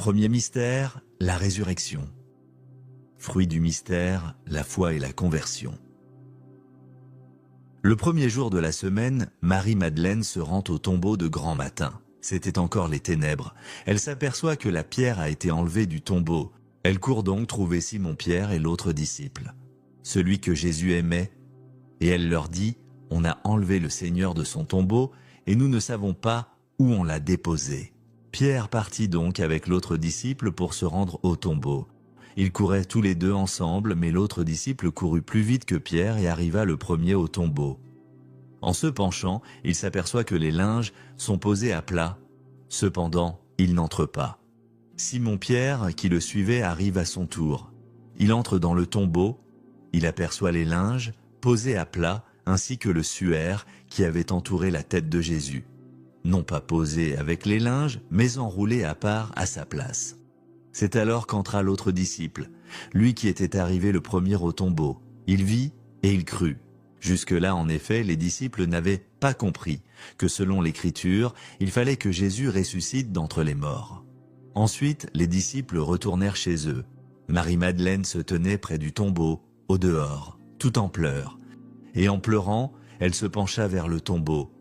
Premier mystère, la résurrection. Fruit du mystère, la foi et la conversion. Le premier jour de la semaine, Marie-Madeleine se rend au tombeau de grand matin. C'était encore les ténèbres. Elle s'aperçoit que la pierre a été enlevée du tombeau. Elle court donc trouver Simon-Pierre et l'autre disciple, celui que Jésus aimait, et elle leur dit « On a enlevé le Seigneur de son tombeau et nous ne savons pas où on l'a déposé. » Pierre partit donc avec l'autre disciple pour se rendre au tombeau. Ils couraient tous les deux ensemble, mais l'autre disciple courut plus vite que Pierre et arriva le premier au tombeau. En se penchant, il s'aperçoit que les linges sont posés à plat. Cependant, il n'entre pas. Simon-Pierre, qui le suivait, arrive à son tour. Il entre dans le tombeau, il aperçoit les linges posés à plat, ainsi que le suaire qui avait entouré la tête de Jésus. Non pas posé avec les linges, mais enroulé à part à sa place. C'est alors qu'entra l'autre disciple, lui qui était arrivé le premier au tombeau. Il vit et il crut. Jusque-là, en effet, les disciples n'avaient pas compris que selon l'Écriture, il fallait que Jésus ressuscite d'entre les morts. Ensuite, les disciples retournèrent chez eux. Marie-Madeleine se tenait près du tombeau, au dehors, tout en pleurs. Et en pleurant, elle se pencha vers le tombeau.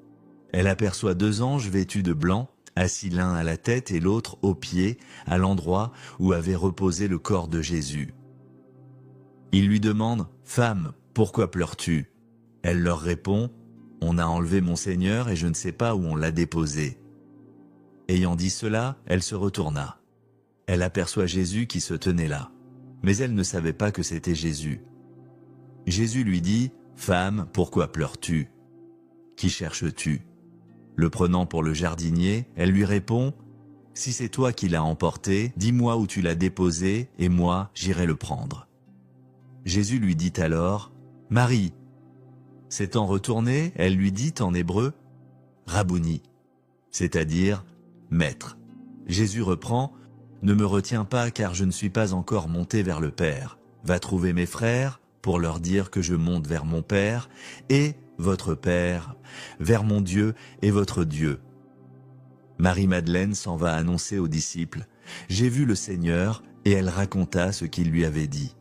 Elle aperçoit deux anges vêtus de blanc, assis l'un à la tête et l'autre aux pieds, à l'endroit où avait reposé le corps de Jésus. Ils lui demandent « Femme, pourquoi pleures-tu » Elle leur répond « On a enlevé mon Seigneur et je ne sais pas où on l'a déposé. » Ayant dit cela, elle se retourna. Elle aperçoit Jésus qui se tenait là, mais elle ne savait pas que c'était Jésus. Jésus lui dit « Femme, pourquoi pleures-tu ? Qui cherches-tu » Le prenant pour le jardinier, elle lui répond « Si c'est toi qui l'as emporté, dis-moi où tu l'as déposé, et moi j'irai le prendre. » Jésus lui dit alors « Marie !» S'étant retournée, elle lui dit en hébreu « Rabouni », c'est-à-dire « Maître ». Jésus reprend « Ne me retiens pas car je ne suis pas encore monté vers le Père. Va trouver mes frères pour leur dire que je monte vers mon Père et votre Père, vers mon Dieu et votre Dieu. » Marie-Madeleine s'en va annoncer aux disciples « J'ai vu le Seigneur » et elle raconta ce qu'il lui avait dit.